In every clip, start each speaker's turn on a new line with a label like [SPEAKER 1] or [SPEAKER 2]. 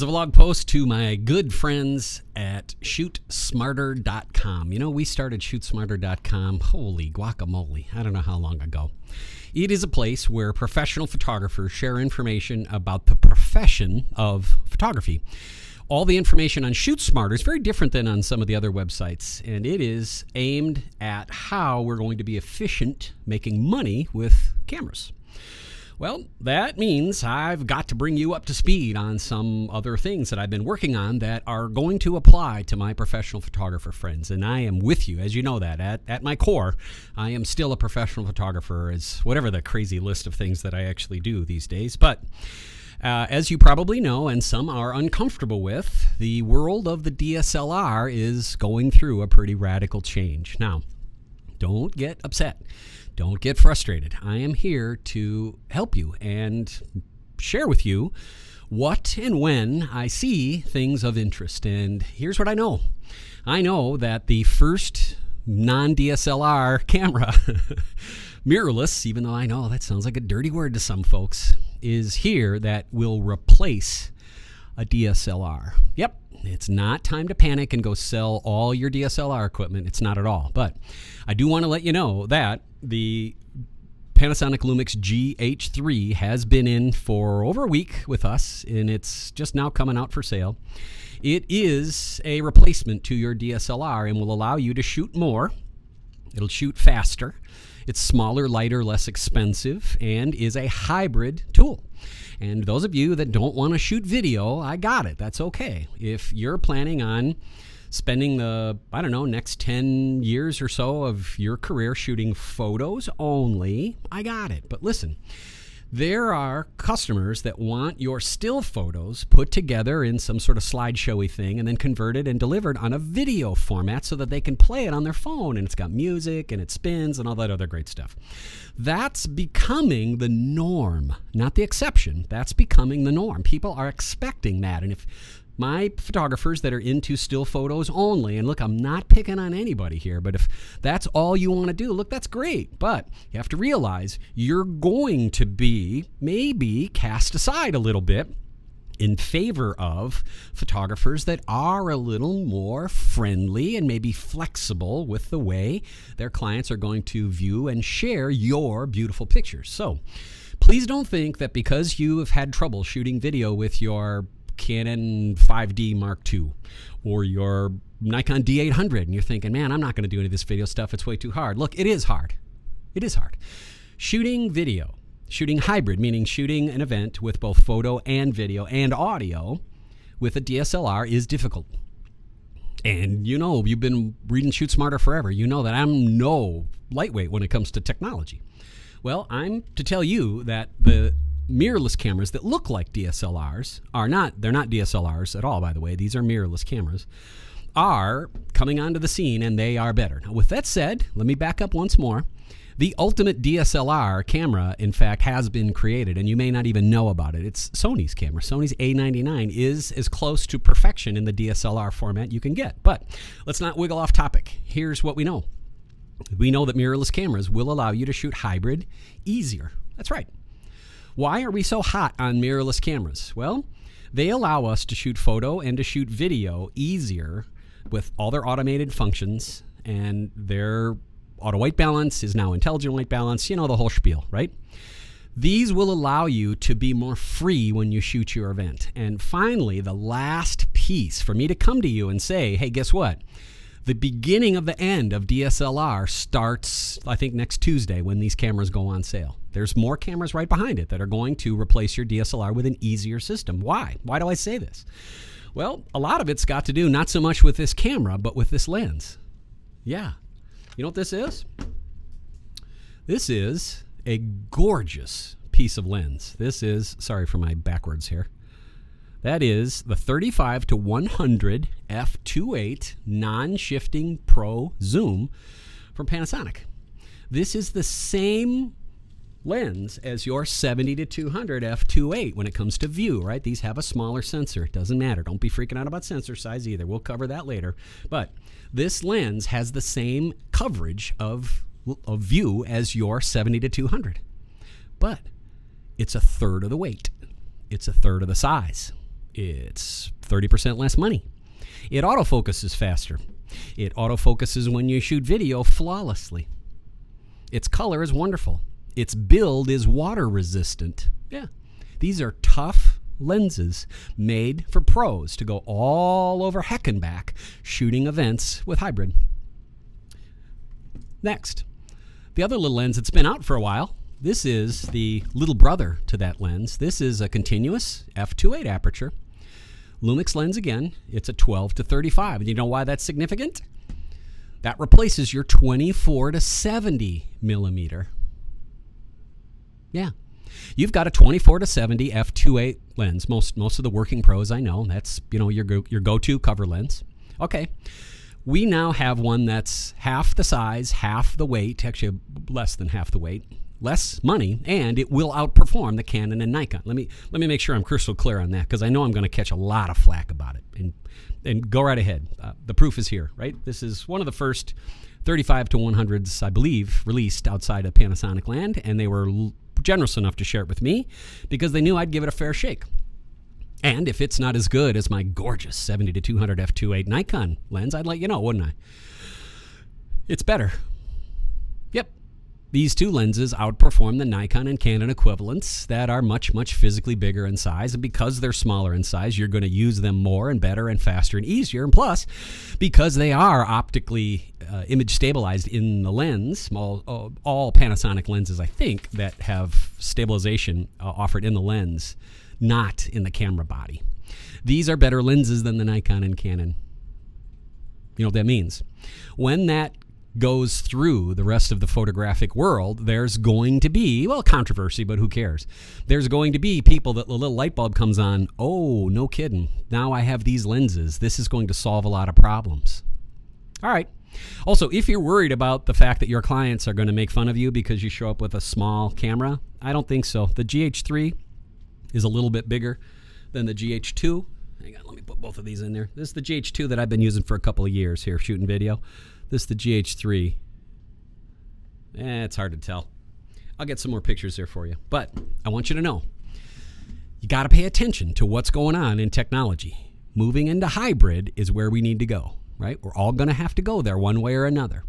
[SPEAKER 1] is a blog post to my good friends at shootsmarter.com. You know, we started shootsmarter.com, holy guacamole, I don't know how long ago. It is a place where professional photographers share information about the profession of photography. All the information on ShootSmarter is very different than on some of the other websites, and it is aimed at how we're going to be efficient making money with cameras. Well, that means I've got to bring you up to speed on some other things that I've been working on that are going to apply to my professional photographer friends. And I am with you, as you know that. At my core, I am still a professional photographer, as whatever the crazy list of things that I actually do these days. But as you probably know, and some are uncomfortable with, the world of the DSLR is going through a pretty radical change. Now, don't get upset. Don't get frustrated. I am here to help you and share with you what and when I see things of interest. And here's what I know. I know that the first non-DSLR camera, mirrorless, even though I know that sounds like a dirty word to some folks, is here that will replace a DSLR. Yep. It's not time to panic and go sell all your DSLR equipment. It's not at all. But I do want to let you know that the Panasonic Lumix GH3 has been in for over a week with us, and it's just now coming out for sale. It is a replacement to your DSLR and will allow you to shoot more. It'll shoot faster. It's smaller, lighter, less expensive, and is a hybrid tool. And those of you that don't want to shoot video, I got it. That's okay. If you're planning on spending the, next 10 years or so of your career shooting photos only, I got it. But listen, there are customers that want your still photos put together in some sort of slideshowy thing and then converted and delivered on a video format so that they can play it on their phone, and it's got music and it spins and all that other great stuff. That's becoming the norm, not the exception. That's becoming the norm. People are expecting that. And if my photographers that are into still photos only, and look, I'm not picking on anybody here, but if that's all you want to do, look, that's great. But you have to realize you're going to be maybe cast aside a little bit in favor of photographers that are a little more friendly and maybe flexible with the way their clients are going to view and share your beautiful pictures. So please don't think that because you have had trouble shooting video with your Canon 5D Mark II or your Nikon D800 and you're thinking, man, I'm not going to do any of this video stuff. It's way too hard. Look, it is hard. It is hard. Shooting video, shooting hybrid, meaning shooting an event with both photo and video and audio with a DSLR is difficult. And you know, you've been reading Shoot Smarter forever. You know that I'm no lightweight when it comes to technology. Well, I'm to tell you that the mirrorless cameras that look like DSLRs they're not DSLRs at all, by the way. These are mirrorless cameras, are coming onto the scene, and they are better. Now, with that said, let me back up once more. The ultimate DSLR camera, in fact, has been created, and you may not even know about it. It's Sony's camera. Sony's A99 is as close to perfection in the DSLR format you can get. But let's not wiggle off topic. Here's what we know. We know that mirrorless cameras will allow you to shoot hybrid easier. That's right. Why are we so hot on mirrorless cameras? Well, they allow us to shoot photo and to shoot video easier with all their automated functions, and their auto white balance is now intelligent white balance, you know, the whole spiel, right? These will allow you to be more free when you shoot your event. And finally, the last piece for me to come to you and say, hey, guess what? The beginning of the end of DSLR starts, I think, next Tuesday when these cameras go on sale. There's more cameras right behind it that are going to replace your DSLR with an easier system. Why? Why do I say this? Well, a lot of it's got to do not so much with this camera, but with this lens. Yeah. You know what this is? This is a gorgeous piece of lens. This is, sorry for my backwards here. That is the 35 to 100 f2.8 non-shifting Pro zoom from Panasonic. This is the same lens as your 70 to 200 f2.8 when it comes to view, right? These have a smaller sensor. It doesn't matter. Don't be freaking out about sensor size either. We'll cover that later. But this lens has the same coverage of view as your 70 to 200. But it's a third of the weight. It's a third of the size. It's 30% less money. It autofocuses faster. It autofocuses when you shoot video flawlessly. Its color is wonderful. Its build is water resistant. Yeah, these are tough lenses made for pros to go all over heck and back shooting events with hybrid. Next, the other little lens that's been out for a while. This is the little brother to that lens. This is a continuous f2.8 aperture. Lumix lens again. It's a 12 to 35. And you know why that's significant? That replaces your 24 to 70 millimeter. Yeah. You've got a 24 to 70 f2.8 lens. Most of the working pros I know, that's, you know, your go-to cover lens. Okay. We now have one that's half the size, half the weight, actually less than half the weight, less money, and it will outperform the Canon and Nikon. Let me make sure I'm crystal clear on that, because I know I'm going to catch a lot of flack about it. And go right ahead. The proof is here, right? This is one of the first 35 to 100s, I believe, released outside of Panasonic land, and they were generous enough to share it with me because they knew I'd give it a fair shake. And if it's not as good as my gorgeous 70 to 200 f2.8 Nikon lens, I'd let you know, wouldn't I? It's better. Yep. These two lenses outperform the Nikon and Canon equivalents that are much, much physically bigger in size. And because they're smaller in size, you're going to use them more and better and faster and easier. And plus, because they are optically image stabilized in the lens, all Panasonic lenses, I think, that have stabilization offered in the lens, not in the camera body. These are better lenses than the Nikon and Canon. You know what that means? When that goes through the rest of the photographic world, there's going to be, well, controversy, but who cares? There's going to be people that the little light bulb comes on, oh, no kidding, now I have these lenses. This is going to solve a lot of problems. All right. Also, if you're worried about the fact that your clients are going to make fun of you because you show up with a small camera, I don't think so. The GH3 is a little bit bigger than the GH2. Hang on, let me put both of these in there. This is the GH2 that I've been using for a couple of years here, shooting video. This is the GH3. It's hard to tell. I'll get some more pictures there for you. But I want you to know, you got to pay attention to what's going on in technology. Moving into hybrid is where we need to go, right? We're all going to have to go there one way or another.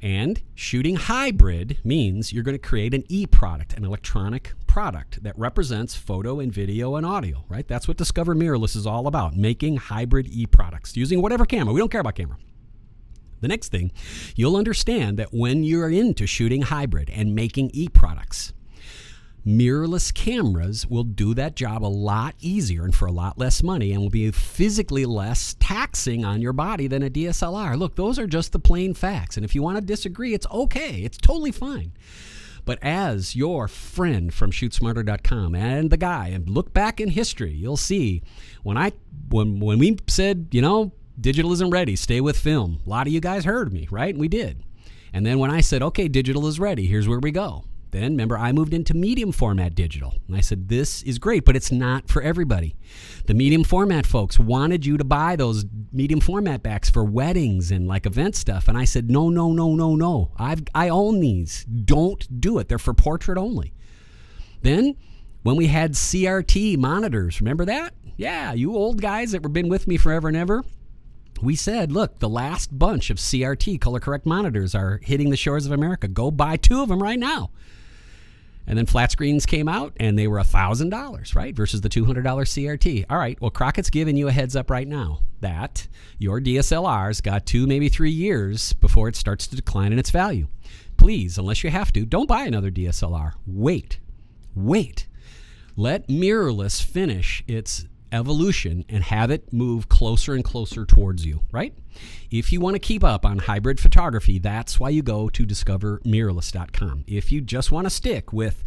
[SPEAKER 1] And shooting hybrid means you're going to create an e-product, an electronic product that represents photo and video and audio, right? That's what Discover Mirrorless is all about, making hybrid e-products using whatever camera. We don't care about camera. The next thing, you'll understand that when you're into shooting hybrid and making e-products, mirrorless cameras will do that job a lot easier and for a lot less money and will be physically less taxing on your body than a DSLR. Look, those are just the plain facts. And if you want to disagree, it's okay. It's totally fine. But as your friend from ShootSmarter.com and the guy, and look back in history, you'll see when we said, you know, digital isn't ready, stay with film. A lot of you guys heard me, right? And we did. And then when I said, okay, digital is ready, here's where we go. Then, remember, I moved into medium format digital. And I said, this is great, but it's not for everybody. The medium format folks wanted you to buy those medium format backs for weddings and like event stuff. And I said, no. I own these. Don't do it. They're for portrait only. Then, when we had CRT monitors, remember that? Yeah, you old guys that have been with me forever and ever. We said, look, the last bunch of CRT color correct monitors are hitting the shores of America. Go buy 2 of them right now. And then flat screens came out and they were $1,000, right? Versus the $200 CRT. All right, well, Crockett's giving you a heads up right now that your DSLRs got 2, maybe 3 years before it starts to decline in its value. Please, unless you have to, don't buy another DSLR. Wait. Let mirrorless finish its evolution and have it move closer and closer towards you, right? If you want to keep up on hybrid photography, that's why you go to discovermirrorless.com. If you just want to stick with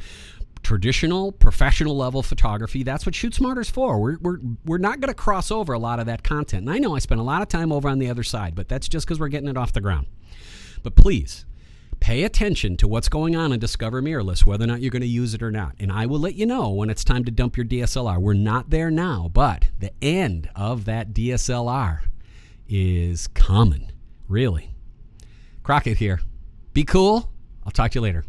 [SPEAKER 1] traditional professional level photography, that's what Shoot Smarter's for. We're not going to cross over a lot of that content. And I know I spent a lot of time over on the other side, but that's just because we're getting it off the ground. But please, pay attention to what's going on in Discover Mirrorless, whether or not you're going to use it or not. And I will let you know when it's time to dump your DSLR. We're not there now, but the end of that DSLR is coming. Really. Crockett here. Be cool. I'll talk to you later.